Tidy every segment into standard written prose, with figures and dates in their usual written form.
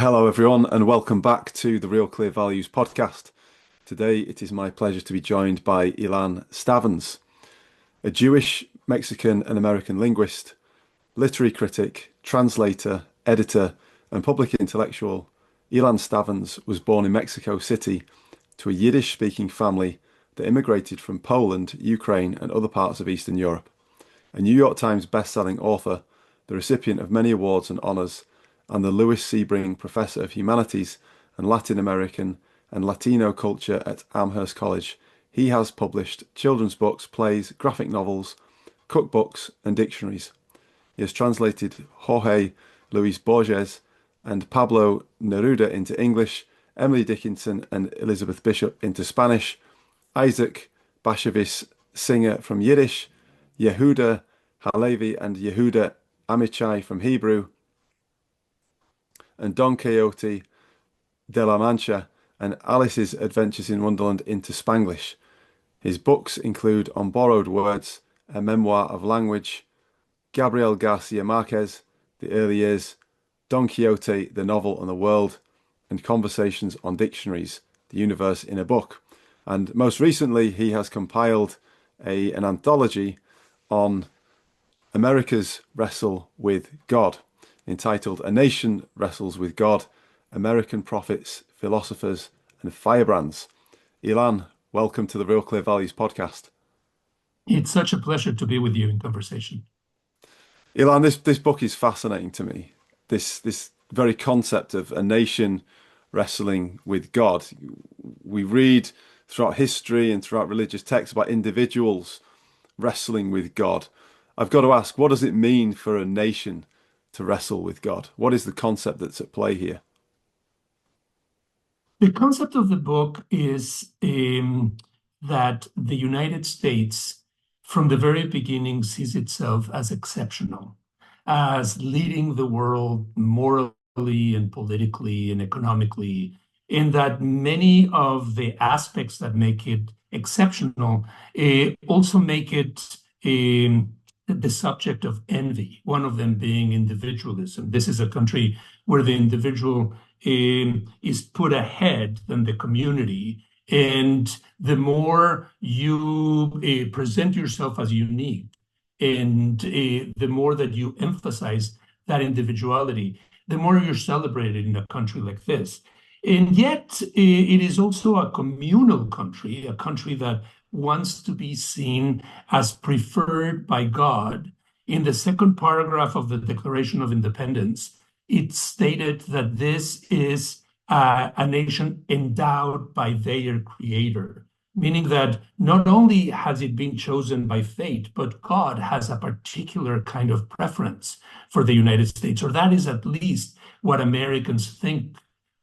Hello, everyone, and welcome back to the Real Clear Values podcast. Today, it is my pleasure to be joined by Ilan Stavans, a Jewish, Mexican, and American linguist, literary critic, translator, editor, and public intellectual. Ilan Stavans was born in Mexico City to a Yiddish-speaking family that immigrated from Poland, Ukraine, and other parts of Eastern Europe. A New York Times best-selling author, the recipient of many awards and honors, and the Lewis Sebring Professor of Humanities and Latin American and Latino Culture at Amherst College, he has published children's books, plays, graphic novels, cookbooks, and dictionaries. He has translated Jorge Luis Borges and Pablo Neruda into English, Emily Dickinson and Elizabeth Bishop into Spanish, Isaac Bashevis Singer from Yiddish, Yehuda Halevi and Yehuda Amichai from Hebrew, and Don Quixote de la Mancha and Alice's Adventures in Wonderland into Spanglish. His books include On Borrowed Words, A Memoir of Language, Gabriel Garcia Marquez, The Early Years, Don Quixote, The Novel and the World, and Conversations on Dictionaries, The Universe in a Book. And most recently, he has compiled an anthology on America's Wrestle with God, entitled A Nation Wrestles with God, American Prophets, Philosophers, and Firebrands. Ilan, welcome to the Real Clear Values podcast. It's such a pleasure to be with you in conversation. Ilan, this book is fascinating to me. This very concept of a nation wrestling with God. We read throughout history and throughout religious texts about individuals wrestling with God. I've got to ask, what does it mean for a nation to wrestle with God? What is the concept that's at play here? The concept of the book is that the United States, from the very beginning, sees itself as exceptional, as leading the world morally and politically and economically, in that many of the aspects that make it exceptional also make it the subject of envy, one of them being individualism. This is a country where the individual is put ahead than the community. And the more you present yourself as unique, and the more that you emphasize that individuality, the more you're celebrated in a country like this. And yet, it is also a communal country, a country that wants to be seen as preferred by God. In the second paragraph of the Declaration of Independence, it stated that this is a nation endowed by their creator, meaning that not only has it been chosen by fate, but God has a particular kind of preference for the United States, or that is at least what Americans think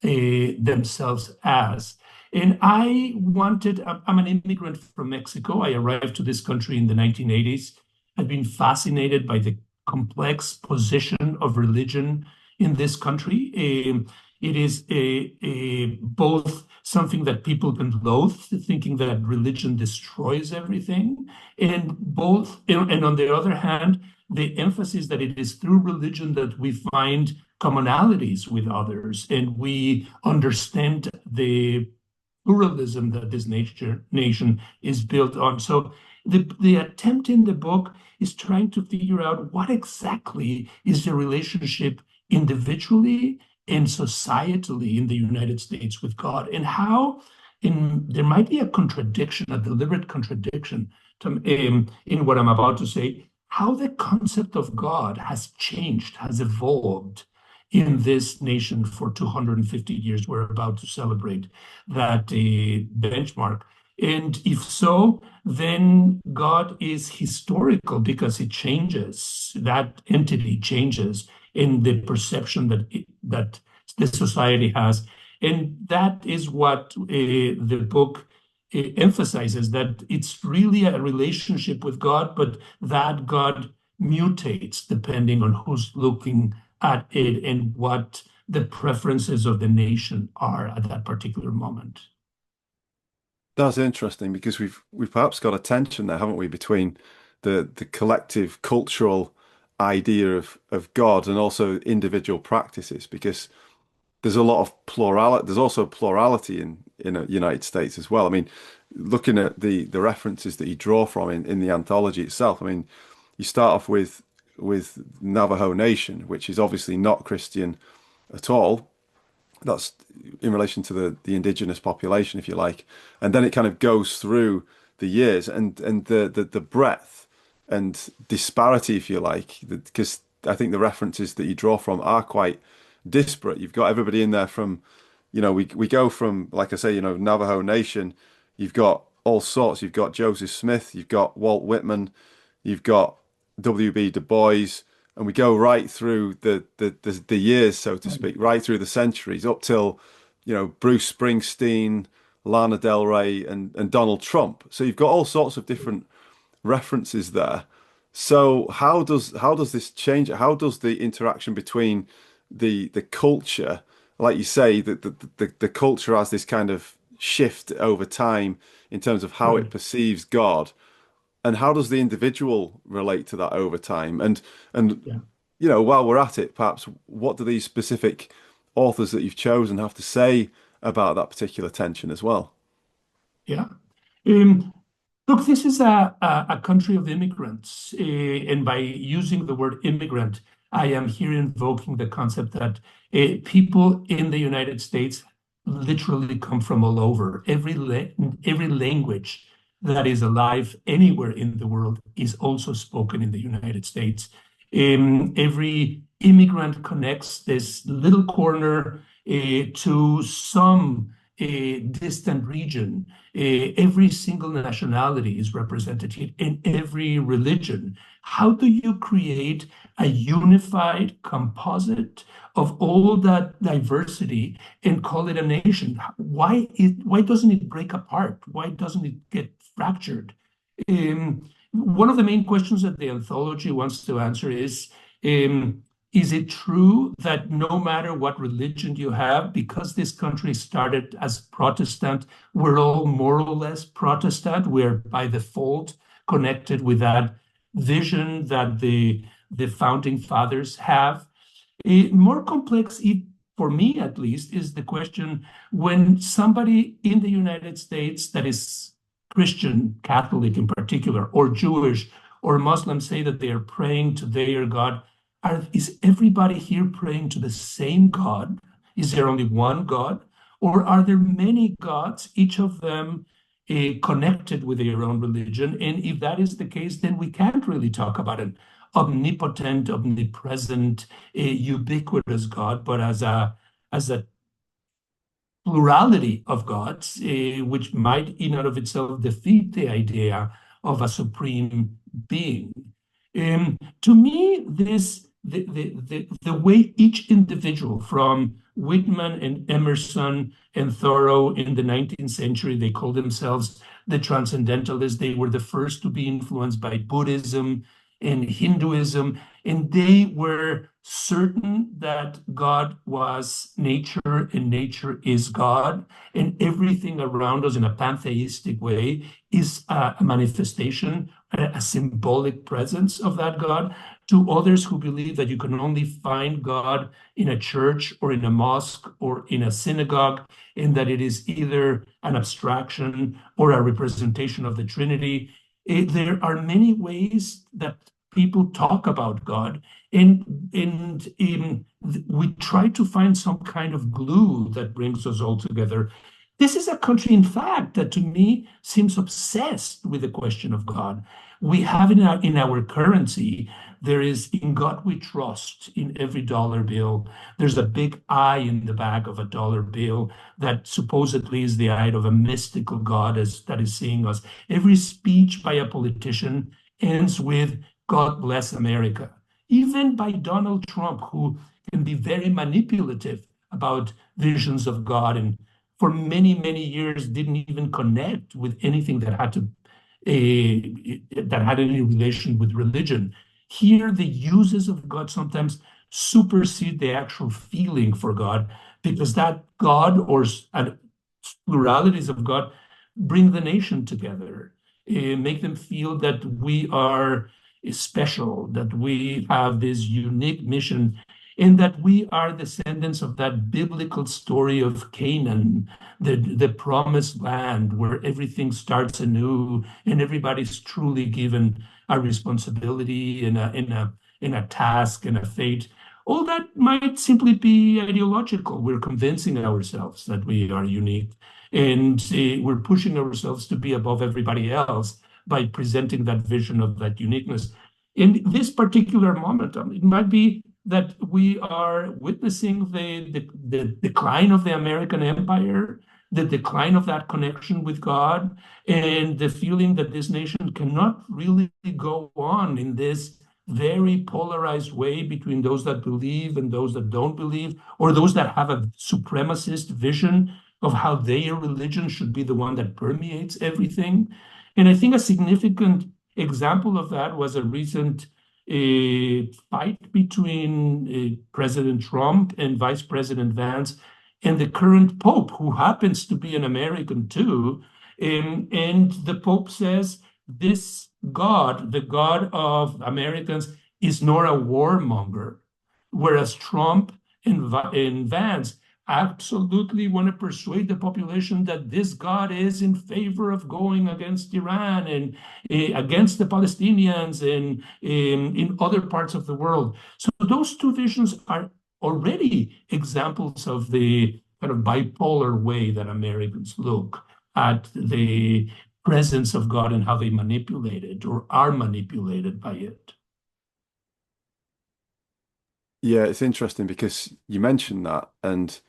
themselves as. And I'm an immigrant from Mexico. I arrived to this country in the 1980s. I've been fascinated by the complex position of religion in this country. It is both something that people can loathe, thinking that religion destroys everything, and on the other hand, the emphasis that it is through religion that we find commonalities with others, and we understand the pluralism that this nation is built on. So the attempt in the book is trying to figure out what exactly is the relationship individually and societally in the United States with God, and how there might be a contradiction, a deliberate contradiction in what I'm about to say, how the concept of God has changed, has evolved in this nation for 250 years. We're about to celebrate that benchmark. And if so, then God is historical because it changes, that entity changes in the perception that the society has. And that is what the book emphasizes, that it's really a relationship with God, but that God mutates depending on who's looking at it and what the preferences of the nation are at that particular moment. That's interesting because we've perhaps got a tension there, haven't we, between the collective cultural idea of God and also individual practices, because there's a lot of plurality. There's also plurality in the United States as well. I mean, looking at the references that you draw from in the anthology itself. I mean, you start off with Navajo Nation, which is obviously not Christian at all. That's in relation to the indigenous population, if you like, and then it kind of goes through the years and the breadth and disparity, if you like, because I think the references that you draw from are quite disparate. You've got everybody in there from, we go from, like I say, Navajo Nation. You've got all sorts. You've got Joseph Smith. You've got Walt Whitman. You've got W.B. Du Bois, and we go right through the years, so to speak, right through the centuries, up till, Bruce Springsteen, Lana Del Rey, and Donald Trump. So you've got all sorts of different references there. So how does this change? How does the interaction between the culture, like you say, the culture has this kind of shift over time in terms of how it Right. perceives God, and how does the individual relate to that over time? And Yeah. while we're at it, perhaps what do these specific authors that you've chosen have to say about that particular tension as well? Yeah. Um, Look, this is a country of immigrants. And by using the word immigrant, I am here invoking the concept that people in the United States literally come from all over. Every language that is alive anywhere in the world is also spoken in the United States. Every immigrant connects this little corner to some distant region. Every single nationality is represented here in every religion. How do you create a unified composite of all that diversity and call it a nation? Why doesn't it break apart? Why doesn't it get fractured? One of the main questions that the anthology wants to answer is it true that no matter what religion you have, because this country started as Protestant, we're all more or less Protestant? We're by default connected with that vision that the founding fathers have. More complex, for me at least, is the question when somebody in the United States that is Christian, Catholic in particular, or Jewish or Muslim say that they are praying to their God. Is everybody here praying to the same God? Is there only one God? Or are there many gods, each of them connected with their own religion? And if that is the case, then we can't really talk about an omnipotent, omnipresent, ubiquitous God, but as a plurality of gods, which might in and of itself defeat the idea of a supreme being. To me, the way each individual, from Whitman and Emerson and Thoreau in the 19th century, they called themselves the Transcendentalists. They were the first to be influenced by Buddhism and Hinduism, and they were certain that God was nature and nature is God, and everything around us in a pantheistic way is a manifestation, a symbolic presence of that God. To others who believe that you can only find God in a church or in a mosque or in a synagogue, and that it is either an abstraction or a representation of the Trinity. There are many ways that people talk about God, and we try to find some kind of glue that brings us all together. This is a country, in fact, that to me seems obsessed with the question of God. We have in our currency, there is "In God We Trust" in every dollar bill. There's a big eye in the back of a dollar bill that supposedly is the eye of a mystical God that is seeing us. Every speech by a politician ends with "God bless America." Even by Donald Trump, who can be very manipulative about visions of God, and for many, many years didn't even connect with anything that had any relation with religion. Here, the uses of God sometimes supersede the actual feeling for God, because that God or pluralities of God bring the nation together, make them feel that we are special, that we have this unique mission. in that we are descendants of that biblical story of Canaan, the promised land where everything starts anew and everybody's truly given a responsibility in a task and a fate. All that might simply be ideological. We're convincing ourselves that we are unique, and we're pushing ourselves to be above everybody else by presenting that vision of that uniqueness. In this particular moment, it might be that we are witnessing the decline of the American empire, the decline of that connection with God, and the feeling that this nation cannot really go on in this very polarized way between those that believe and those that don't believe, or those that have a supremacist vision of how their religion should be the one that permeates everything. And I think a significant example of that was a recent fight between President Trump and Vice President Vance and the current Pope, who happens to be an American too. And the Pope says, this God, the God of Americans, is not a warmonger, whereas Trump and Vance absolutely want to persuade the population that this God is in favor of going against Iran and against the Palestinians and in other parts of the world. So those two visions are already examples of the kind of bipolar way that Americans look at the presence of God and how they manipulate it or are manipulated by it. Yeah, it's interesting because you mentioned that, and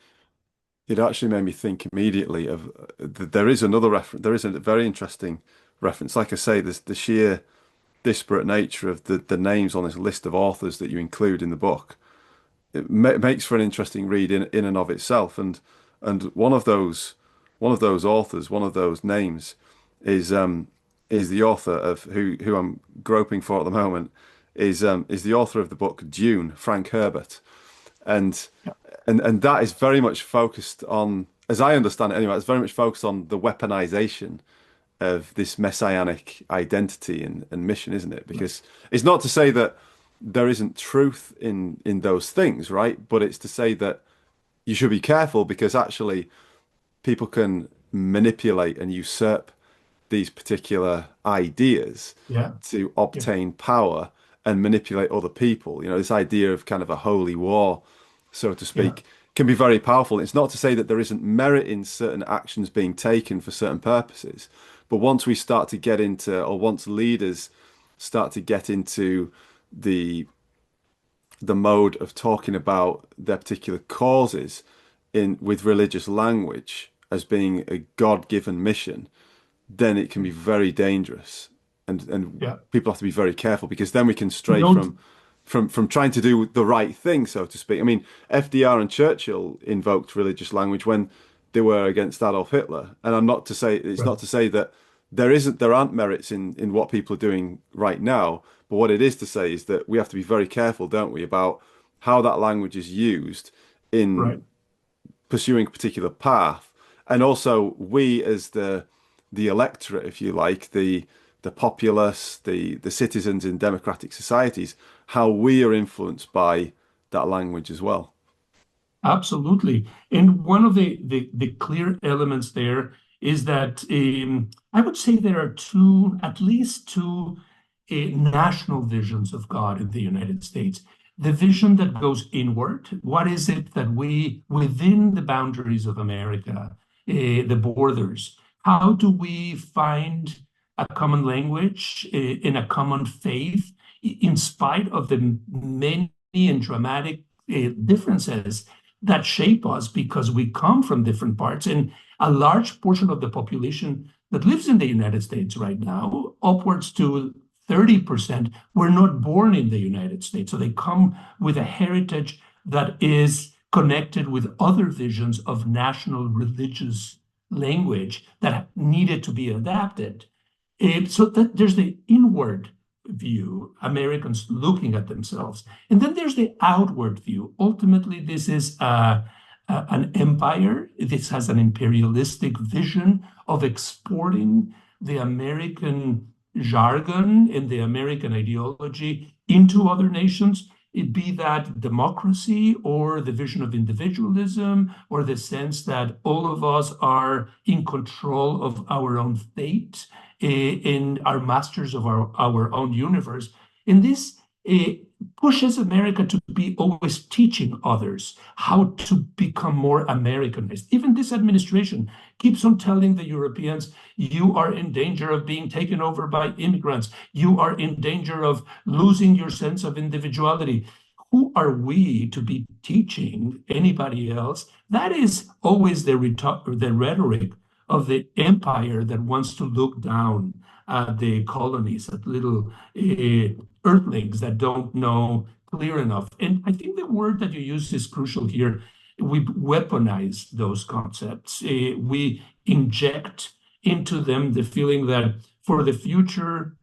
it actually made me think immediately of there is another reference. There is a very interesting reference. Like I say, there's the sheer disparate nature of the names on this list of authors that you include in the book. It makes for an interesting read in and of itself. And one of those authors, one of those names, is the author of who I'm groping for at the moment is the author of the book Dune, Frank Herbert, and and that is very much focused on, as I understand it anyway, it's very much focused on the weaponization of this messianic identity and mission, isn't it? Because it's not to say that there isn't truth in those things, right? But it's to say that you should be careful because actually people can manipulate and usurp these particular ideas Yeah, to yeah, obtain power and manipulate other people. You know, this idea of kind of a holy war, so to yeah, speak, can be very powerful. It's not to say that there isn't merit in certain actions being taken for certain purposes, but once we start to get into, or once leaders start to get into the the mode of talking about their particular causes in with religious language as being a God-given mission, then it can be very dangerous, and yeah. people have to be very careful because then we can We stray don't, from trying to do the right thing, so to speak. I mean, FDR and Churchill invoked religious language when they were against Adolf Hitler, and I'm not to say it's right, not to say that there aren't merits in what people are doing right now, but what it is to say is that we have to be very careful, don't we, about how that language is used in right. pursuing a particular path, and also we as the electorate, if you like, the populace, the citizens in democratic societies, how we are influenced by that language as well. Absolutely. And one of the clear elements there is that I would say there are at least two national visions of God in the United States. The vision that goes inward, what is it that we, within the boundaries of America, the borders, how do we find a common language and a common faith in spite of the many and dramatic differences that shape us because we come from different parts. And a large portion of the population that lives in the United States right now, upwards to 30%, were not born in the United States. So they come with a heritage that is connected with other visions of national religious language that needed to be adapted. So that there's the inward view, Americans looking at themselves. And then there's the outward view. Ultimately, this is an empire. This has an imperialistic vision of exporting the American jargon and the American ideology into other nations. it be that democracy or the vision of individualism or the sense that all of us are in control of our own fate and are masters of our own universe. And this pushes America to be always teaching others how to become more Americanized. Even this administration keeps on telling the Europeans, you are in danger of being taken over by immigrants. You are in danger of losing your sense of individuality. Who are we to be teaching anybody else? That is always the rhetoric of the empire that wants to look down at the colonies, at little earthlings that don't know clear enough. And I think the word that you use is crucial here. We weaponize those concepts. We inject into them the feeling that for the future,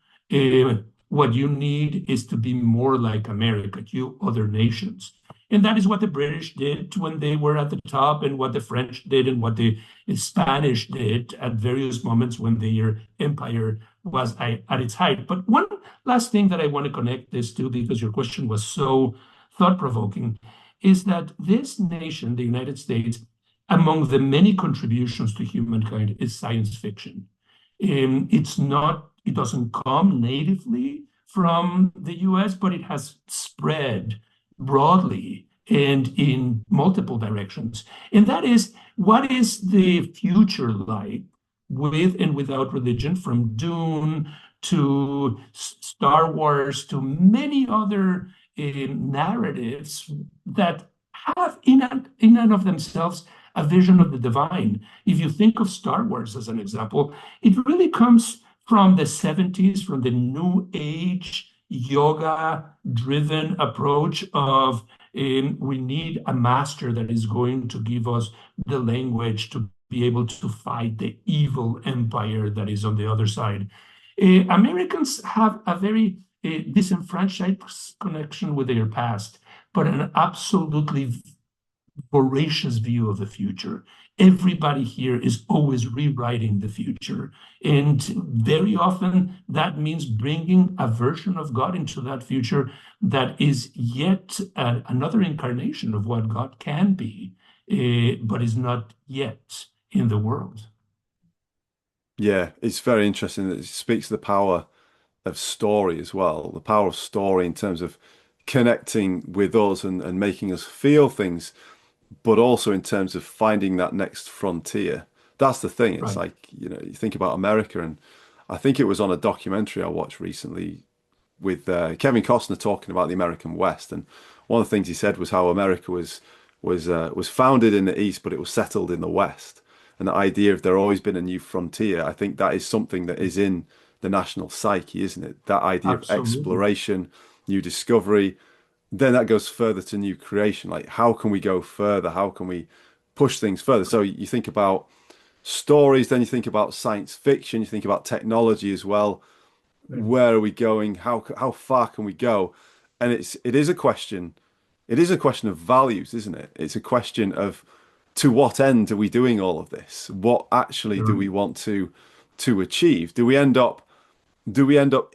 what you need is to be more like America, you other nations. And that is what the British did when they were at the top, and what the French did, and what the Spanish did at various moments when their empire was at its height. But one last thing that I want to connect this to, because your question was so thought-provoking, is that this nation, the United States, among the many contributions to humankind, is science fiction. It doesn't come natively from the US, but it has spread broadly and in multiple directions. And that is, what is the future like with and without religion, from Dune to Star Wars to many other narratives that have in and of themselves a vision of the divine. If you think of Star Wars as an example, it really comes from the 70s, from the New Age yoga-driven approach of we need a master that is going to give us the language to be able to fight the evil empire that is on the other side. Americans have a very disenfranchised connection with their past, but an absolutely voracious view of the future. Everybody here is always rewriting the future. And very often that means bringing a version of God into that future that is yet another incarnation of what God can be, but is not yet in the world. Yeah, it's very interesting that it speaks to the power of story as well, the power of story in terms of connecting with us and making us feel things, but also in terms of finding that next frontier. That's the thing. It's Right. like, you think about America, and I think it was on a documentary I watched recently with Kevin Costner talking about the American West, and one of the things he said was how America was founded in the East, but it was settled in the West. And the idea of there always been a new frontier, I think that is something that is in the national psyche, isn't it? That idea of Absolutely. exploration, new discovery. Then that goes further to new creation. Like, how can we go further? How can we push things further? So you think about stories, then you think about science fiction, you think about technology as well. Right. Where are we going? How far can we go? And it is a question. It is a question of values, isn't it? It's a question of, to what end are we doing all of this? What actually do Sure. we want to achieve? Do we end up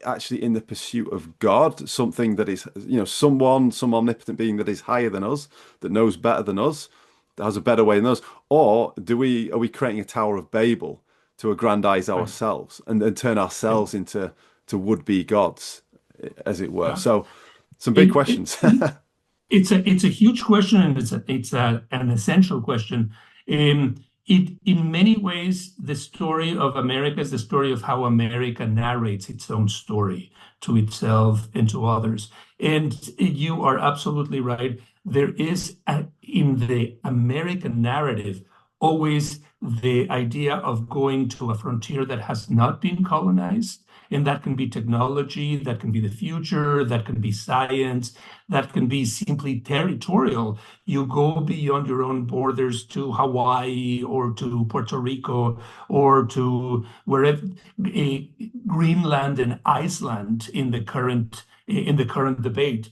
actually in the pursuit of God, something that is, some omnipotent being that is higher than us, that knows better than us, that has a better way than us? Or are we creating a Tower of Babel to aggrandize Right. ourselves and turn Yeah. ourselves into would-be gods, as it were? Yeah. So some big It, questions. it, it's a huge question, and it's an essential question. In many ways, the story of America is the story of how America narrates its own story to itself and to others. And you are absolutely right. There is in the American narrative always the idea of going to a frontier that has not been colonized. And that can be technology, that can be the future, that can be science, that can be simply territorial. You go beyond your own borders to Hawaii or to Puerto Rico or to wherever, Greenland and Iceland in the current debate.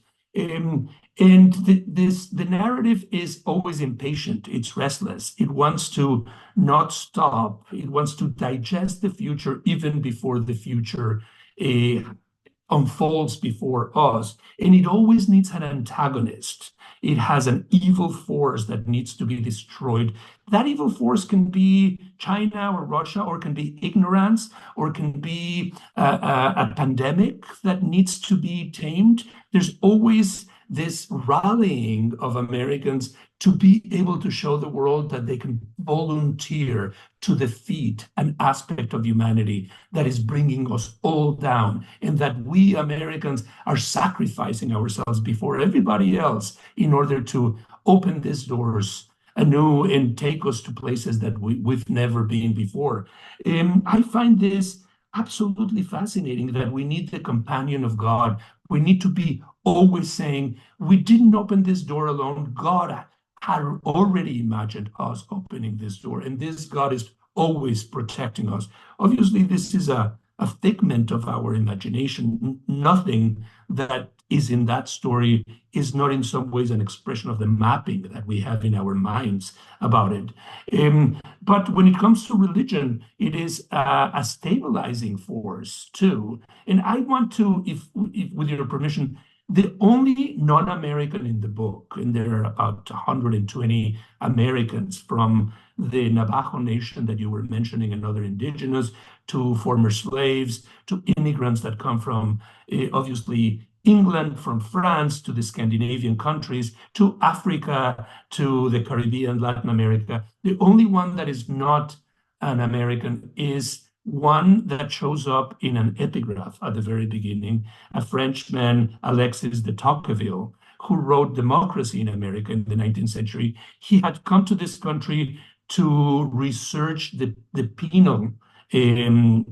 And the narrative is always impatient. It's restless. It wants to not stop. It wants to digest the future even before the future unfolds before us, and it always needs an antagonist. It has an evil force that needs to be destroyed. That evil force can be China or Russia, or can be ignorance, or can be a pandemic that needs to be tamed. There's always this rallying of Americans to be able to show the world that they can volunteer to defeat an aspect of humanity that is bringing us all down, and that we Americans are sacrificing ourselves before everybody else in order to open these doors anew and take us to places that we've never been before. I find this absolutely fascinating, that we need the companion of God. We need to be always saying, we didn't open this door alone. God had already imagined us opening this door, and this God is always protecting us. Obviously, this is a figment of our imagination. Nothing that is in that story is not in some ways an expression of the mapping that we have in our minds about it. But when it comes to religion, it is a stabilizing force too. And I want to, if with your permission, the only non-American in the book, and there are about 120 Americans from the Navajo Nation that you were mentioning, and other indigenous, to former slaves, to immigrants that come from obviously England, from France, to the Scandinavian countries, to Africa, to the Caribbean, Latin America. The only one that is not an American is one that shows up in an epigraph at the very beginning, a Frenchman, Alexis de Tocqueville, who wrote Democracy in America in the 19th century. He had come to this country to research the penal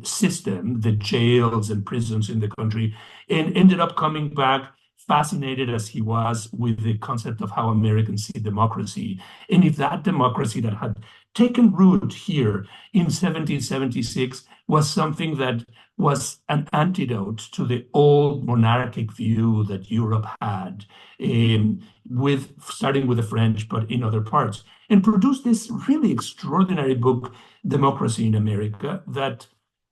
system, the jails and prisons in the country, and ended up coming back fascinated as he was with the concept of how Americans see democracy. And if that democracy that had taken root here in 1776 was something that was an antidote to the old monarchic view that Europe had, with starting with the French, but in other parts, and produced this really extraordinary book, Democracy in America, that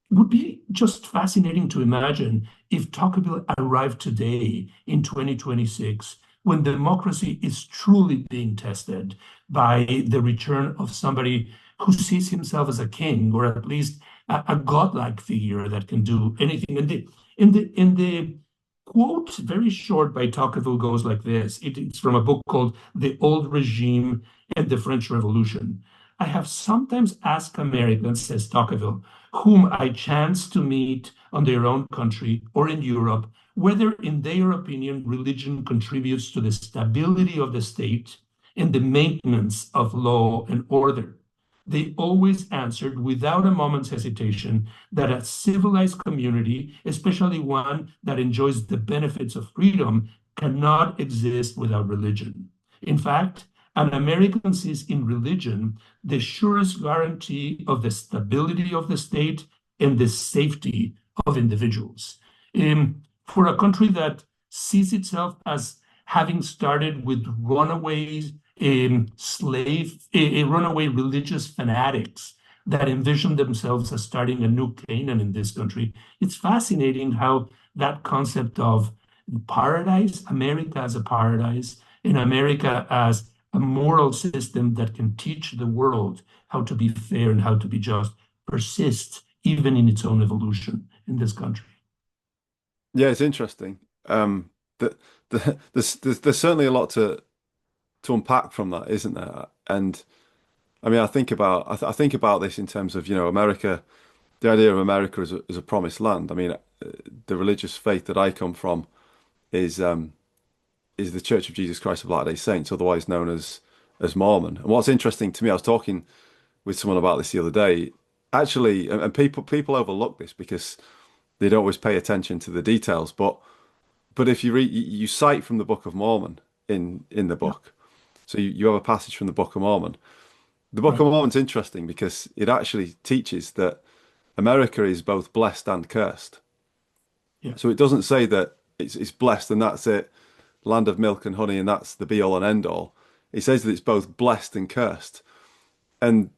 would be just fascinating to imagine if Tocqueville arrived today in 2026, when democracy is truly being tested by the return of somebody who sees himself as a king, or at least a godlike figure that can do anything. And the quote, very short, by Tocqueville goes like this. It's from a book called The Old Regime and the French Revolution. I have sometimes asked Americans, says Tocqueville, whom I chance to meet on their own country or in Europe, whether in their opinion religion contributes to the stability of the state and the maintenance of law and order. They always answered without a moment's hesitation that a civilized community, especially one that enjoys the benefits of freedom, cannot exist without religion. In fact, an American sees in religion the surest guarantee of the stability of the state and the safety of individuals. For a country that sees itself as having started with runaways, runaway religious fanatics that envision themselves as starting a new Canaan in this country, it's fascinating how that concept of paradise, America as a paradise, and America as a moral system that can teach the world how to be fair and how to be just, persists even in its own evolution in this country. Yeah, it's interesting. That there's certainly a lot to unpack from that, isn't there? And I mean, I think about this in terms of, America, the idea of America as a promised land. I mean, the religious faith that I come from is the Church of Jesus Christ of Latter-day Saints, otherwise known as Mormon. And what's interesting to me, I was talking with someone about this the other day, actually, and people overlook this because they don't always pay attention to the details. But if you read, you cite from the Book of Mormon in the Yeah, book. So you have a passage from the Book of Mormon. The Book right. of Mormon's interesting because it actually teaches that America is both blessed and cursed. Yeah, So it doesn't say that it's blessed and that's it, land of milk and honey, and that's the be all and end all. It says that it's both blessed and cursed. And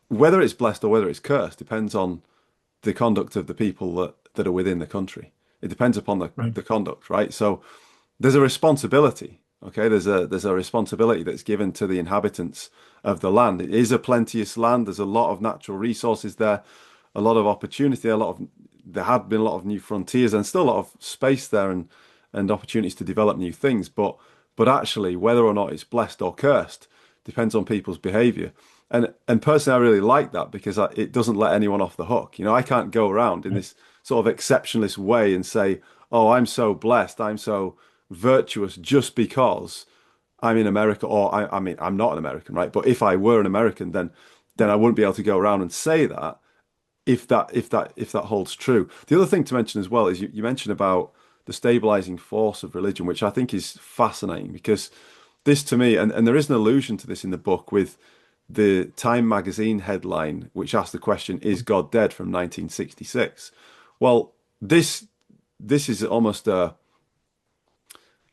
whether it's blessed or whether it's cursed depends on the conduct of the people that are within the country. It depends upon Right. the conduct, right? So there's a responsibility. Okay, there's a responsibility that's given to the inhabitants of the land. It is a plenteous land. There's a lot of natural resources there, a lot of opportunity, there had been a lot of new frontiers and still a lot of space there and opportunities to develop new things. But actually, whether or not it's blessed or cursed depends on people's behavior. And personally, I really like that because it doesn't let anyone off the hook. You know, I can't go around in this sort of exceptionalist way and say, "Oh, I'm so blessed, I'm so virtuous just because I'm in America," or I mean, I'm not an American, right? But if I were an American, then I wouldn't be able to go around and say that if that holds true. The other thing to mention as well is you mentioned about the stabilizing force of religion, which I think is fascinating because this to me, and there is an allusion to this in the book with the Time magazine headline, which asked the question, "Is God dead?" from 1966. Well, this is almost a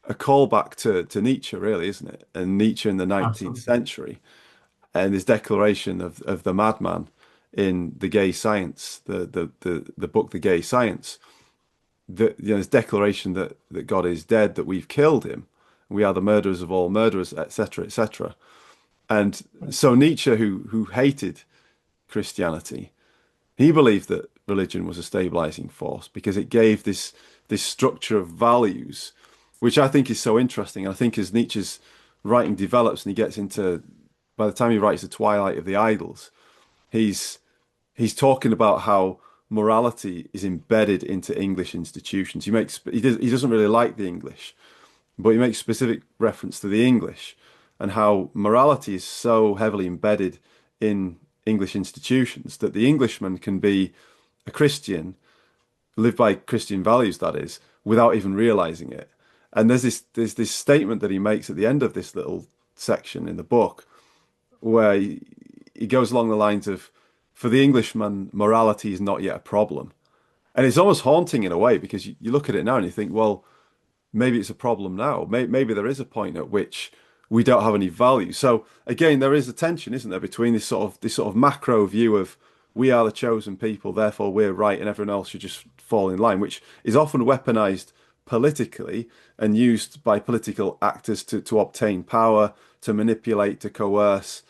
callback to Nietzsche, really, isn't it? And Nietzsche in the 19th Absolutely. century and his declaration of the madman in the Gay Science, the book The Gay Science, his declaration that God is dead, that we've killed him, we are the murderers of all murderers, etc., etc. And so Nietzsche, who hated Christianity, he believed that religion was a stabilizing force because it gave this structure of values, which I think is so interesting. And I think as Nietzsche's writing develops and he gets into, by the time he writes The Twilight of the Idols, he's he's talking about how morality is embedded into English institutions. He doesn't really like the English, but he makes specific reference to the English and how morality is so heavily embedded in English institutions that the Englishman can be a Christian, live by Christian values, that is, without even realizing it. And there's this statement that he makes at the end of this little section in the book where he goes along the lines of, for the Englishman, morality is not yet a problem. And it's almost haunting in a way because you look at it now and you think, well, maybe it's a problem now. Maybe there is a point at which we don't have any value. So again, there is a tension, isn't there, between this sort of macro view of we are the chosen people, therefore we're right, and everyone else should just fall in line, which is often weaponized politically and used by political actors to obtain power, to manipulate, to coerce,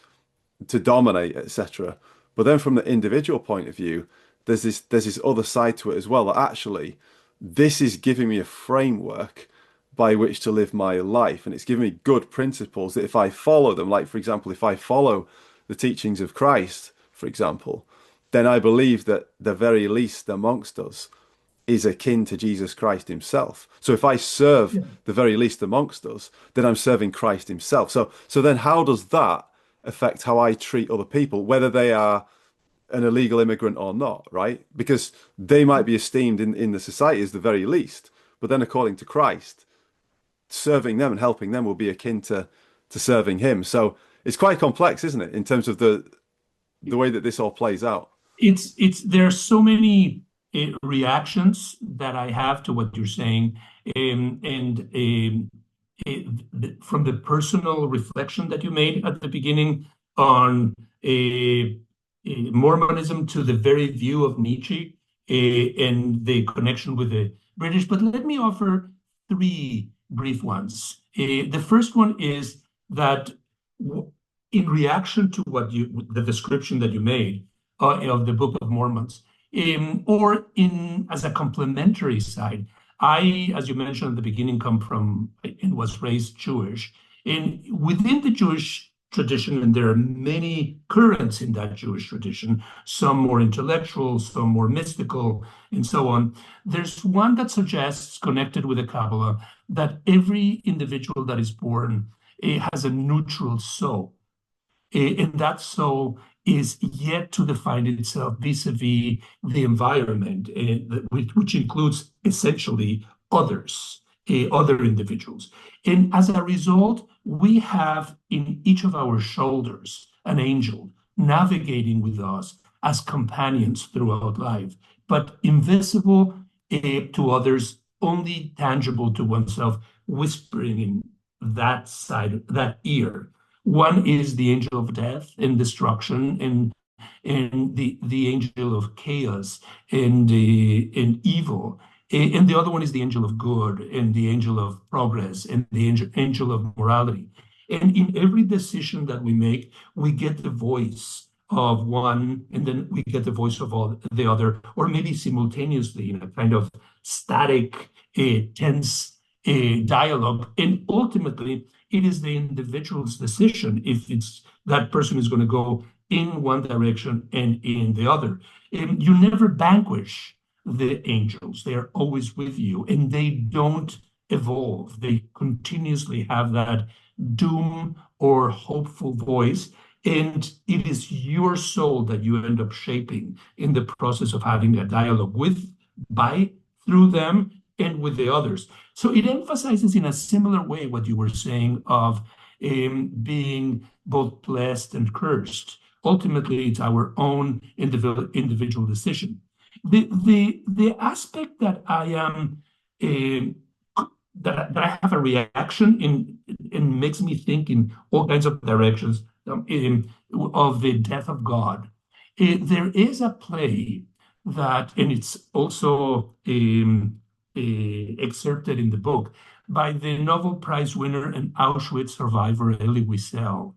to dominate, etc. But then from the individual point of view, there's this other side to it as well, that actually this is giving me a framework by which to live my life, and it's giving me good principles that if I follow them, like for example, if I follow the teachings of Christ, for example, then I believe that the very least amongst us is akin to Jesus Christ himself. So if I serve Yeah. the very least amongst us, then I'm serving Christ himself. So then how does that affect how I treat other people, whether they are an illegal immigrant or not, right? Because they might be esteemed in the society as the very least, but then according to Christ, serving them and helping them will be akin to serving him. So it's quite complex, isn't it, in terms of the way that this all plays out? It's there are so many reactions that I have to what you're saying, and from the personal reflection that you made at the beginning on Mormonism to the very view of Nietzsche and the connection with the British. But let me offer three brief ones. The first one is that in reaction to the description that you made of the Book of Mormons, or in as a complementary side. I, as you mentioned at the beginning, come from and was raised Jewish. And within the Jewish tradition, and there are many currents in that Jewish tradition, some more intellectual, some more mystical, and so on. There's one that suggests, connected with the Kabbalah, that every individual that is born has a neutral soul. And that soul is yet to define itself vis-a-vis the environment, which includes essentially others, other individuals. And as a result, we have in each of our shoulders an angel navigating with us as companions throughout life, but invisible to others, only tangible to oneself, whispering in that side, that ear. One is the angel of death and destruction, and the angel of chaos and evil. And the other one is the angel of good and the angel of progress and the angel of morality. And in every decision that we make, we get the voice of one, and then we get the voice of all the other, or maybe simultaneously in a kind of static, tense dialogue. And ultimately, it is the individual's decision if it's that person is going to go in one direction and in the other. And you never vanquish the angels. They are always with you, and they don't evolve. They continuously have that doom or hopeful voice. And it is your soul that you end up shaping in the process of having a dialogue with, by, through them, and with the others. So it emphasizes in a similar way what you were saying of being both blessed and cursed. Ultimately, it's our own individual decision. The aspect that I am that I have a reaction in and makes me think in all kinds of directions of the death of God. There is a play that, and it's also excerpted in the book by the Nobel Prize winner and Auschwitz survivor Elie Wiesel.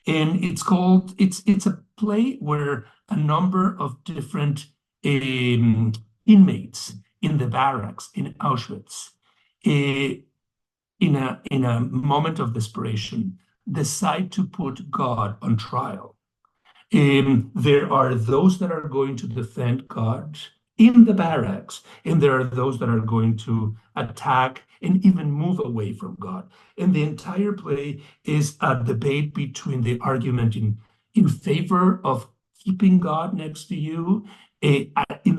And it's a play where a number of different inmates in the barracks in Auschwitz, in a moment of desperation, decide to put God on trial. There are those that are going to defend God in the barracks, and there are those that are going to attack and even move away from God. And the entire play is a debate between the argument in favor of keeping God next to you in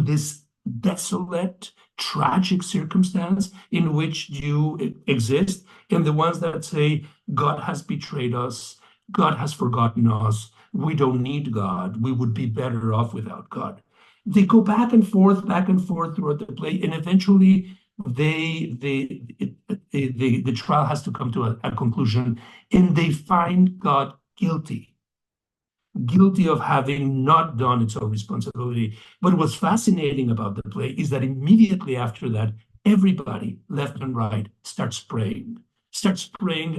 this desolate, tragic circumstance in which you exist, and the ones that say, God has betrayed us, God has forgotten us, we don't need God, we would be better off without God. They go back and forth throughout the play, and eventually the trial has to come to a conclusion, and they find God guilty of having not done its own responsibility. But what's fascinating about the play is that immediately after that, everybody, left and right, starts praying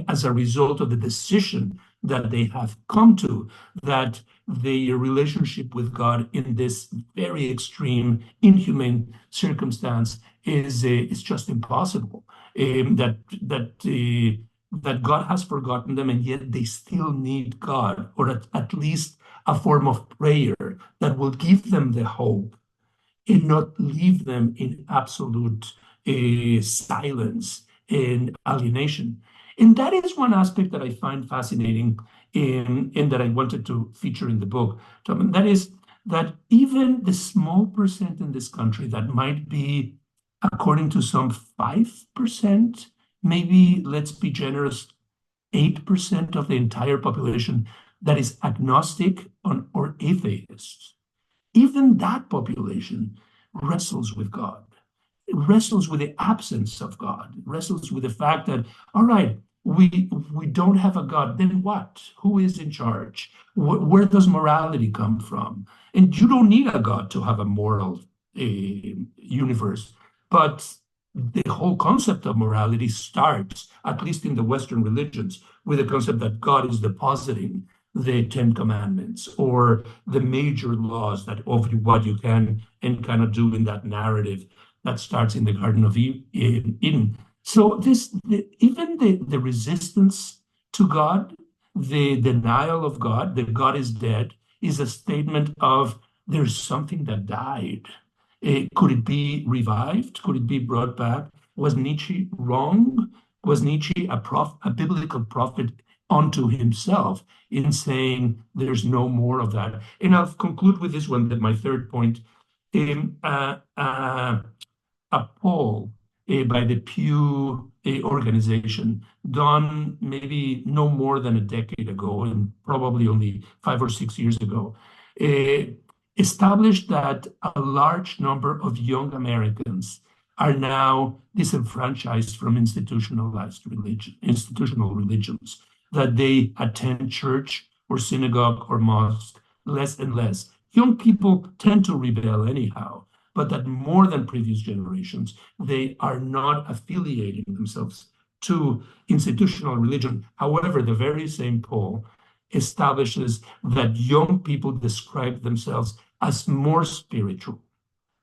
as a result of the decision that they have come to, that the relationship with God in this very extreme, inhumane circumstance is just impossible. That God has forgotten them, and yet they still need God, or at least a form of prayer that will give them the hope and not leave them in absolute silence and alienation. And that is one aspect that I find fascinating and that I wanted to feature in the book, Tom, and that is that even the small percent in this country that might be, according to some, 5%, maybe, let's be generous, 8% of the entire population that is agnostic or atheist, even that population wrestles with God, wrestles with the absence of God, wrestles with the fact that, all right, we don't have a God, then what? Who is in charge? Where does morality come from? And you don't need a God to have a moral universe. But the whole concept of morality starts, at least in the Western religions, with the concept that God is depositing the Ten Commandments or the major laws that of what you can and cannot do in that narrative that starts in the Garden of Eden. So even the resistance to God, the denial of God, that God is dead, is a statement of there's something that died. Could it be revived? Could it be brought back? Was Nietzsche wrong? Was Nietzsche a biblical prophet unto himself in saying there's no more of that? And I'll conclude with this one, that my third point, a poll by the Pew organization done maybe no more than a decade ago, and probably only 5 or 6 years ago, established that a large number of young Americans are now disenfranchised from institutional religions, that they attend church or synagogue or mosque less and less. Young people tend to rebel anyhow, but that more than previous generations, they are not affiliating themselves to institutional religion. However, the very same poll establishes that young people describe themselves as more spiritual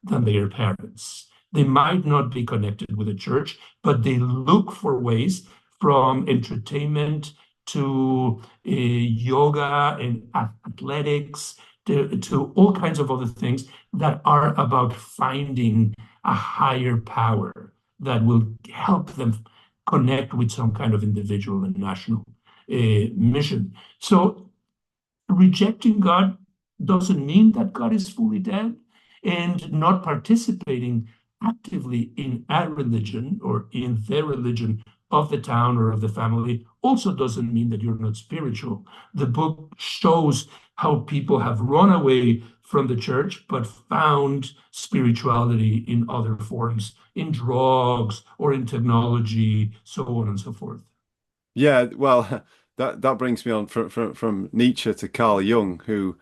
than their parents. They might not be connected with the church, but they look for ways from entertainment to yoga and athletics to all kinds of other things that are about finding a higher power that will help them connect with some kind of individual and national mission. So rejecting God doesn't mean that God is fully dead, and not participating actively in a religion or in the religion of the town or of the family also doesn't mean that you're not spiritual. The book shows how people have run away from the church but found spirituality in other forms, in drugs or in technology, so on and so forth. Yeah, well, that brings me on from Nietzsche to Carl Jung, who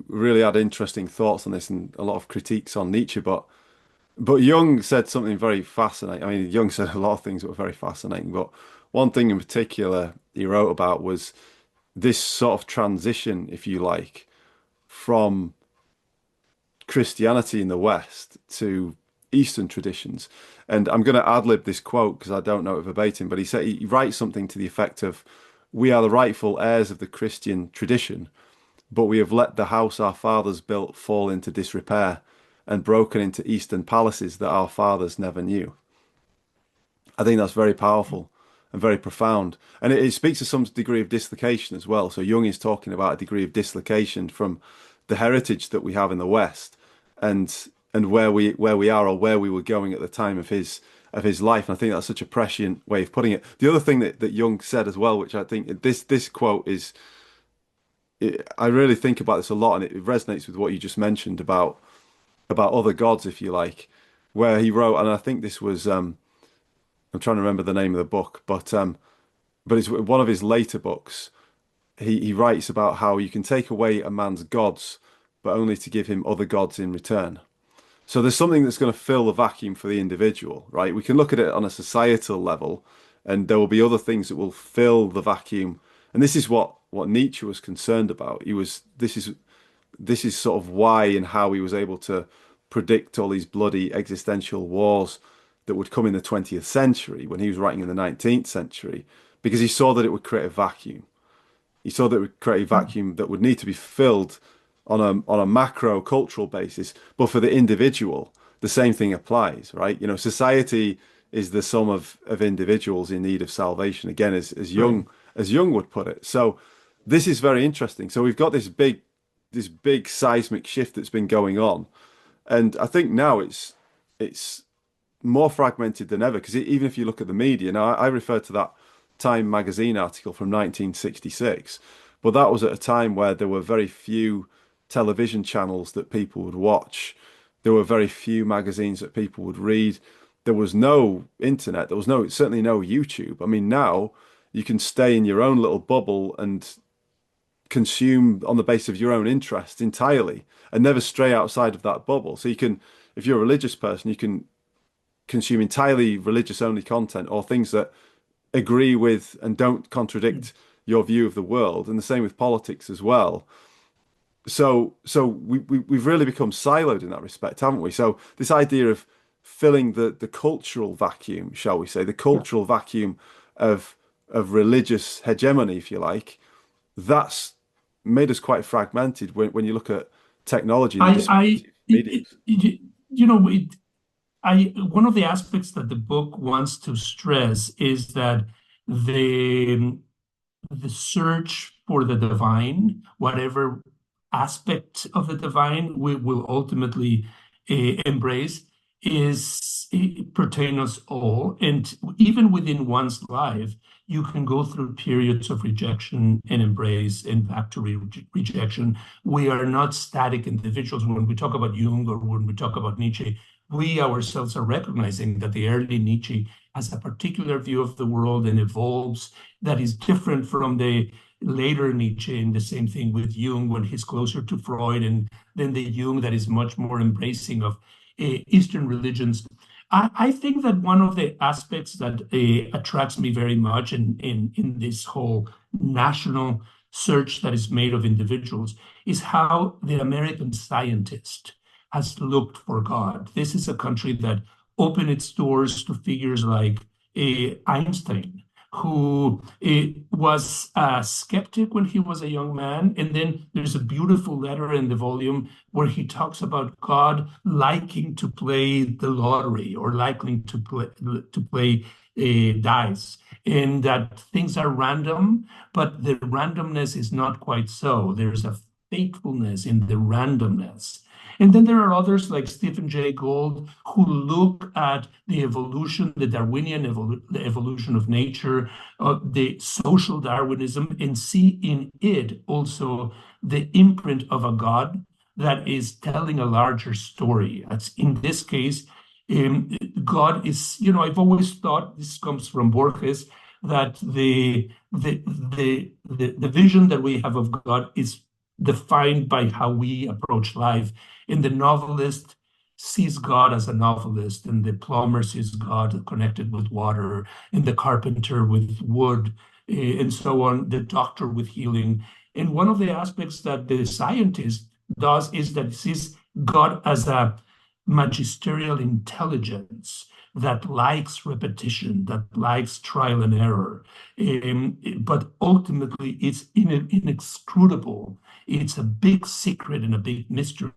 really had interesting thoughts on this and a lot of critiques on Nietzsche. But Jung said something very fascinating. I mean, Jung said a lot of things that were very fascinating, but one thing in particular he wrote about was this sort of transition, if you like, from Christianity in the West to Eastern traditions. And I'm going to ad-lib this quote because I don't know it verbatim, but he writes something to the effect of, "We are the rightful heirs of the Christian tradition, but we have let the house our fathers built fall into disrepair and broken into Eastern palaces that our fathers never knew." I think that's very powerful and very profound. And it speaks to some degree of dislocation as well. So Jung is talking about a degree of dislocation from the heritage that we have in the West and where we are or where we were going at the time of his life. And I think that's such a prescient way of putting it. The other thing that Jung said as well, which I think this quote is, I really think about this a lot, and it resonates with what you just mentioned about other gods, if you like, where he wrote, and I think this was I'm trying to remember the name of the book, but it's one of his later books. He writes about how you can take away a man's gods, but only to give him other gods in return. So there's something that's going to fill the vacuum for the individual, right? We can look at it on a societal level, and there will be other things that will fill the vacuum. And this is what Nietzsche was concerned about. This is sort of why and how he was able to predict all these bloody existential wars that would come in the 20th century when he was writing in the 19th century, because he saw that it would create a vacuum. He saw that it would create a vacuum that would need to be filled on a macro cultural basis. But for the individual, the same thing applies, right? You know, society is the sum of individuals in need of salvation, again, as Jung would put it. So this is very interesting. So we've got this big seismic shift that's been going on. And I think now it's more fragmented than ever, because even if you look at the media, now I refer to that Time magazine article from 1966, but that was at a time where there were very few television channels that people would watch. There were very few magazines that people would read. There was no internet. There was certainly no YouTube. I mean, now you can stay in your own little bubble and consume on the basis of your own interest entirely and never stray outside of that bubble. So you can, if you're a religious person, you can consume entirely religious only content or things that agree with and don't contradict your view of the world, and the same with politics as well. So we've really become siloed in that respect, haven't we? So this idea of filling the cultural vacuum, shall we say, the cultural vacuum of religious hegemony, if you like, that's made us quite fragmented when you look at technology and I, mediums. you know, one of the aspects that the book wants to stress is that the the search for the divine, whatever aspect of the divine we will ultimately embrace, is pertain us all. And even within one's life, you can go through periods of rejection and embrace and back to rejection. We are not static individuals. When we talk about Jung or when we talk about Nietzsche, we ourselves are recognizing that the early Nietzsche has a particular view of the world and evolves that is different from the later Nietzsche, and the same thing with Jung when he's closer to Freud, and then the Jung that is much more embracing of Eastern religions. I think that one of the aspects that attracts me very much in this whole national search that is made of individuals is how the American scientist has looked for God. This is a country that opened its doors to figures like Einstein, who was a skeptic when he was a young man. And then there's a beautiful letter in the volume where he talks about God liking to play the lottery or liking to play dice, and that things are random, but the randomness is not quite so. There's a faithfulness in the randomness. And then there are others like Stephen Jay Gould who look at the evolution, the Darwinian the evolution of nature, the social Darwinism, and see in it also the imprint of a God that is telling a larger story. As in this case, God is, I've always thought, this comes from Borges, that the vision that we have of God is defined by how we approach life. And the novelist sees God as a novelist, and the plumber sees God connected with water, and the carpenter with wood, and so on, the doctor with healing. And one of the aspects that the scientist does is that he sees God as a magisterial intelligence that likes repetition, that likes trial and error. But ultimately, it's inexcrutable. It's a big secret and a big mystery.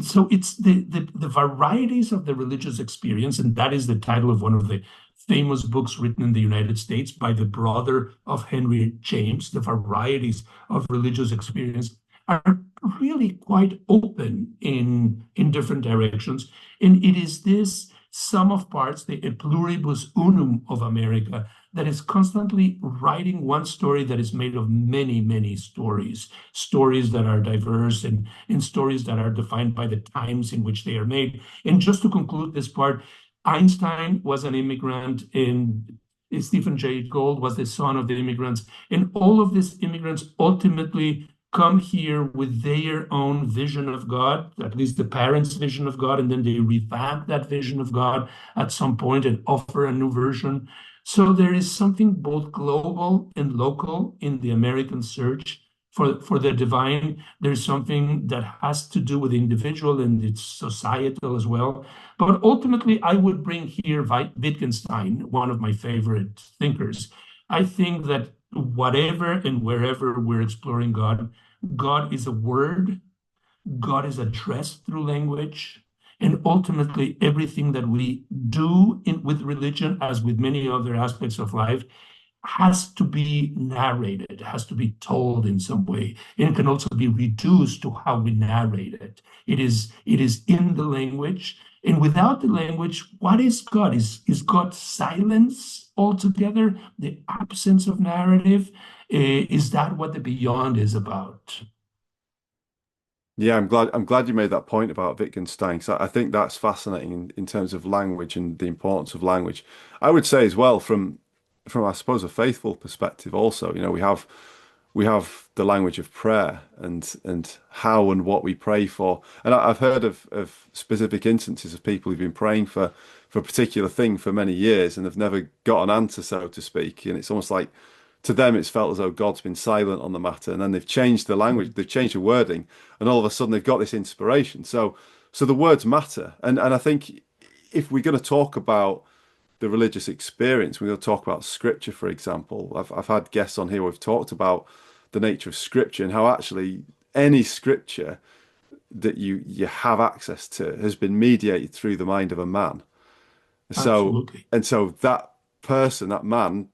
So it's the varieties of the religious experience, and that is the title of one of the famous books written in the United States by the brother of Henry James. The varieties of religious experience are really quite open in different directions. And it is this sum of parts, the e pluribus unum of America, that is constantly writing one story that is made of many, many stories, stories that are diverse and stories that are defined by the times in which they are made. And just to conclude this part, Einstein was an immigrant, and Stephen Jay Gould was the son of the immigrants. And all of these immigrants ultimately come here with their own vision of God, at least the parents' vision of God, and then they revamp that vision of God at some point and offer a new version. So there is something both global and local in the American search for the divine. There's something that has to do with the individual and it's societal as well. But ultimately, I would bring here Wittgenstein, one of my favorite thinkers. I think that whatever and wherever we're exploring God, God is a word, God is addressed through language, and ultimately everything that we do with religion, as with many other aspects of life, has to be narrated, has to be told in some way, and it can also be reduced to how we narrate it. It is in the language, and without the language, what is God? Is God silence altogether? The absence of narrative? Is that what the beyond is about? Yeah, I'm glad you made that point about Wittgenstein because I think that's fascinating in terms of language and the importance of language. I would say as well from I suppose a faithful perspective also, we have the language of prayer and how and what we pray for. And I've heard of specific instances of people who've been praying for a particular thing for many years and have never got an answer, so to speak. And it's almost like to them it's felt as though God's been silent on the matter. And then they've changed the language, they've changed the wording, and all of a sudden they've got this inspiration. So the words matter. And I think if we're going to talk about the religious experience, we're going to talk about scripture, for example. I've had guests on here who've talked about the nature of scripture and how actually any scripture that you have access to has been mediated through the mind of a man. So Absolutely. and so that person, that man,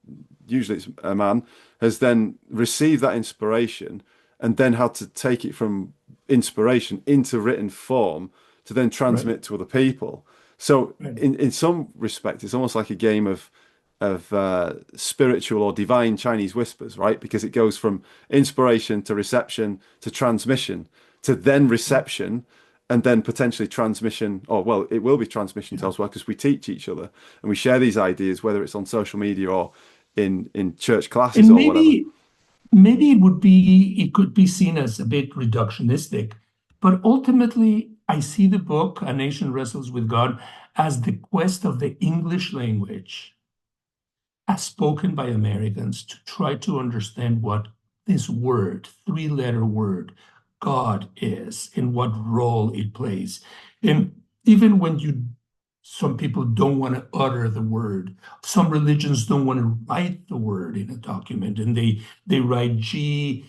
usually it's a man, has then received that inspiration and then had to take it from inspiration into written form to then Right. transmit to other people. So Right. in some respect, it's almost like a game of spiritual or divine Chinese whispers, right? Because it goes from inspiration to reception to transmission to then reception and then potentially transmission, or well, it will be transmission to Yeah. elsewhere because we teach each other and we share these ideas, whether it's on social media or in church classes And or whatever. maybe it could be seen as a bit reductionistic, but ultimately I see the book, A Nation Wrestles with God, as the quest of the English language as spoken by Americans to try to understand what this word, three-letter word, God is and what role it plays. And even when some people don't want to utter the word, some religions don't want to write the word in a document, and they write G-D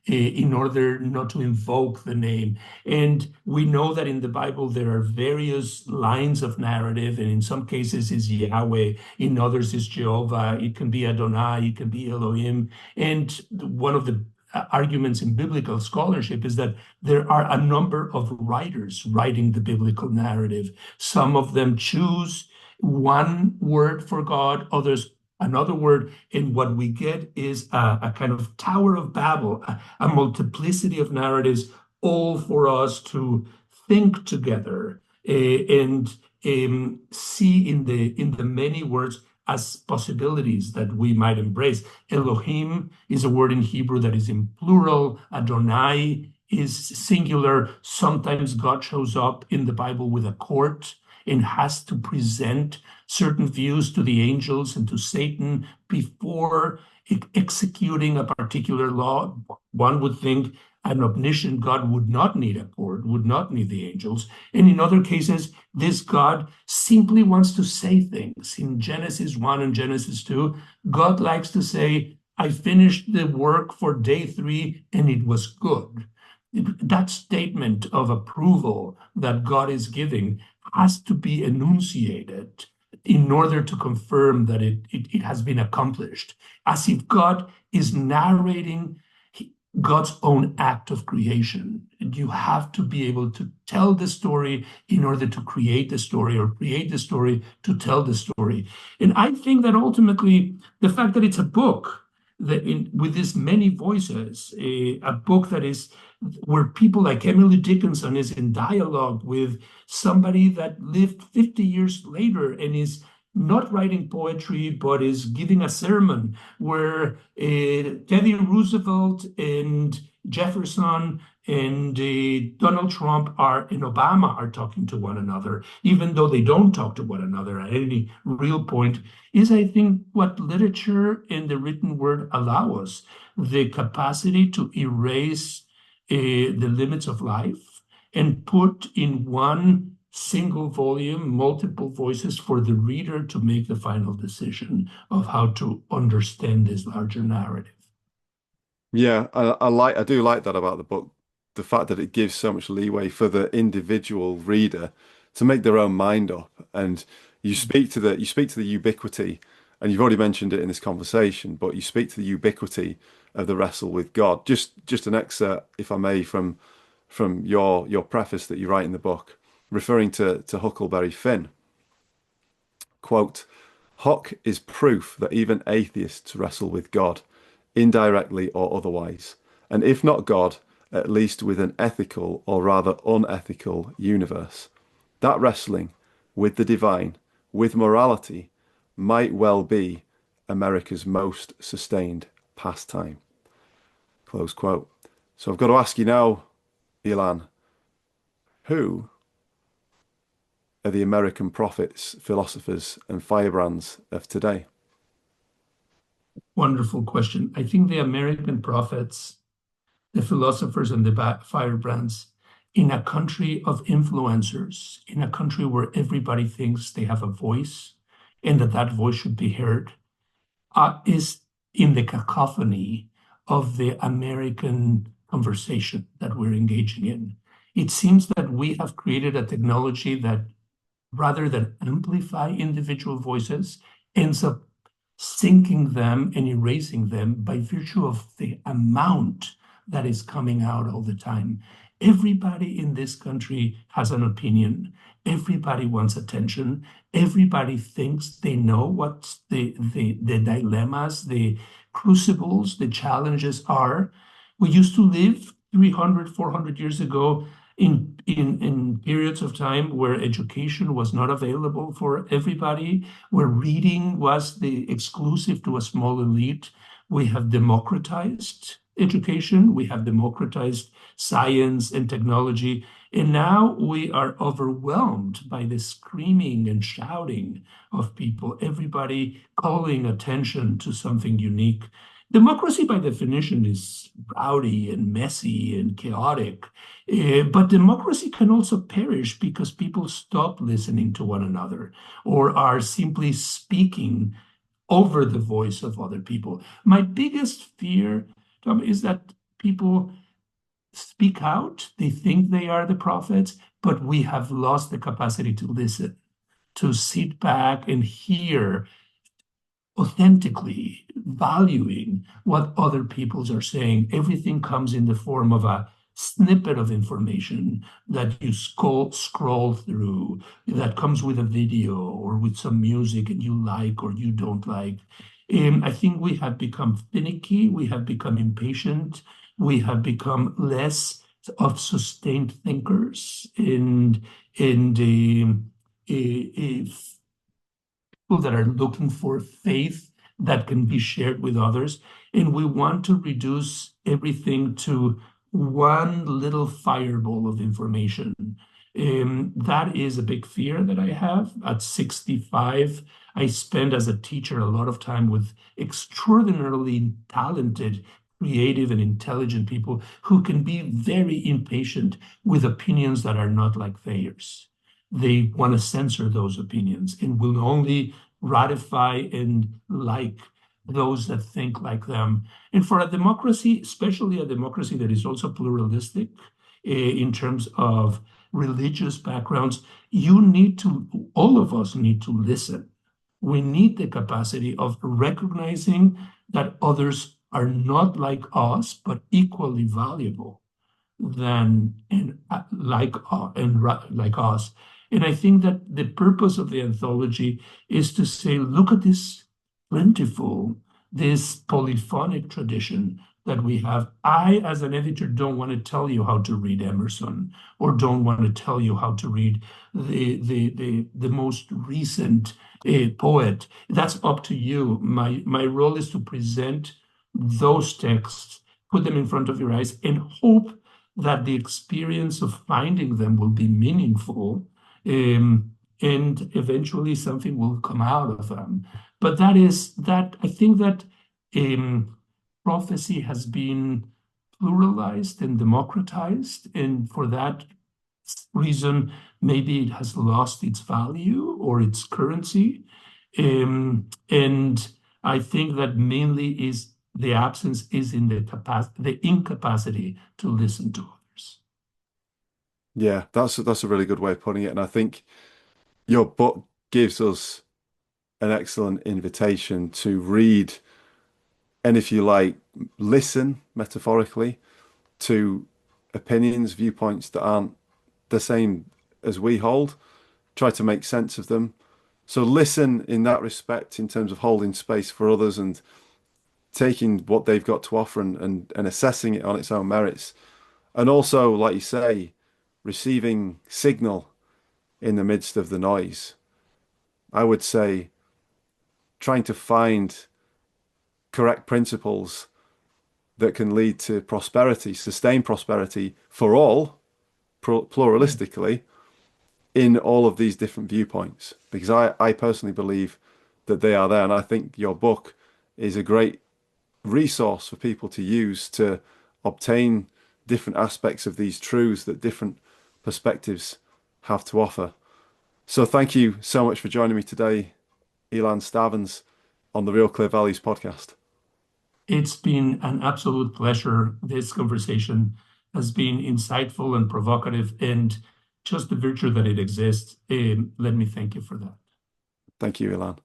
in order not to invoke the name. And we know that in the Bible there are various lines of narrative, and in some cases is Yahweh, in others is Jehovah, it can be Adonai, it can be Elohim. And one of the arguments in biblical scholarship is that there are a number of writers writing the biblical narrative. Some of them choose one word for God, others another word, and what we get is a kind of Tower of Babel, a multiplicity of narratives, all for us to think together and see in the many words as possibilities that we might embrace. Elohim is a word in Hebrew that is in plural. Adonai is singular. Sometimes God shows up in the Bible with a court and has to present certain views to the angels and to Satan before executing a particular law. One would think an omniscient God would not need a court, would not need the angels. And in other cases, this God simply wants to say things. In Genesis 1 and Genesis 2, God likes to say, I finished the work for day 3 and it was good. That statement of approval that God is giving has to be enunciated in order to confirm that it has been accomplished, as if God is narrating God's own act of creation. And you have to be able to tell the story in order to create the story, or create the story to tell the story. And I think that ultimately the fact that it's a book that with these many voices, a book that is where people like Emily Dickinson is in dialogue with somebody that lived 50 years later and is not writing poetry, but is giving a sermon, where Teddy Roosevelt and Jefferson and Donald Trump and Obama are talking to one another, even though they don't talk to one another at any real point, is, I think, what literature and the written word allow us, the capacity to erase the limits of life and put in one single volume multiple voices for the reader to make the final decision of how to understand this larger narrative. Yeah, I do like that about the book, the fact that it gives so much leeway for the individual reader to make their own mind up. And you speak to the ubiquity, and you've already mentioned it in this conversation, but you speak to the ubiquity of the wrestle with God. Just an excerpt, if I may, from your preface that you write in the book, referring to Huckleberry Finn. Quote, Huck is proof that even atheists wrestle with God, indirectly or otherwise, and if not God, at least with an ethical or rather unethical universe. That wrestling with the divine, with morality, might well be America's most sustained pastime. Close quote. So I've got to ask you now, Ilan, who are the American prophets, philosophers, and firebrands of today? Wonderful question. I think the American prophets, the philosophers, and the firebrands, in a country of influencers, in a country where everybody thinks they have a voice and that voice should be heard, is in the cacophony of the American conversation that we're engaging in. It seems that we have created a technology that, rather than amplify individual voices, ends up sinking them and erasing them by virtue of the amount that is coming out all the time. Everybody in this country has an opinion. Everybody wants attention. Everybody thinks they know what the dilemmas, the crucibles, the challenges are. We used to live 300, 400 years ago in periods of time where education was not available for everybody, where reading was the exclusive to a small elite. We have democratized education, we have democratized science and technology, and now we are overwhelmed by the screaming and shouting of people, everybody calling attention to something unique. Democracy, by definition, is rowdy and messy and chaotic. But democracy can also perish because people stop listening to one another or are simply speaking over the voice of other people. My biggest fear, Tom, is that people speak out. They think they are the prophets, but we have lost the capacity to listen, to sit back and hear authentically, valuing what other peoples are saying. Everything comes in the form of a snippet of information that you scroll through, that comes with a video or with some music and you like or you don't like. I think we have become finicky, we have become impatient, we have become less of sustained thinkers and people that are looking for faith that can be shared with others. And we want to reduce everything to one little fireball of information. That is a big fear that I have. At 65, I spend as a teacher a lot of time with extraordinarily talented, creative, and intelligent people who can be very impatient with opinions that are not like theirs. They want to censor those opinions and will only ratify and like those that think like them. And for a democracy, especially a democracy that is also pluralistic in terms of religious backgrounds, all of us need to listen. We need the capacity of recognizing that others are not like us, but equally valuable than like us. And I think that the purpose of the anthology is to say, look at this plentiful, this polyphonic tradition that we have. I, as an editor, don't want to tell you how to read Emerson or don't want to tell you how to read the most recent poet. That's up to you. My role is to present those texts, put them in front of your eyes, and hope that the experience of finding them will be meaningful, and eventually something will come out of them. But I think that prophecy has been pluralized and democratized, and for that reason, maybe it has lost its value or its currency. And I think that mainly is the absence is in the incapacity to listen to others. Yeah, that's a really good way of putting it. And I think your book gives us an excellent invitation to read and, if you like, listen metaphorically to opinions, viewpoints that aren't the same as we hold, try to make sense of them. So listen in that respect in terms of holding space for others and taking what they've got to offer and assessing it on its own merits. And also, like you say, receiving signal in the midst of the noise. I would say trying to find correct principles that can lead to prosperity, sustained prosperity for all, pluralistically, in all of these different viewpoints. Because I personally believe that they are there. And I think your book is a great resource for people to use to obtain different aspects of these truths that different perspectives have to offer. So thank you so much for joining me today, Ilan Stavans, on the Real Clear Values podcast. It's been an absolute pleasure. This conversation has been insightful and provocative, and just the virtue that it exists. Let me thank you for that. Thank you, Ilan.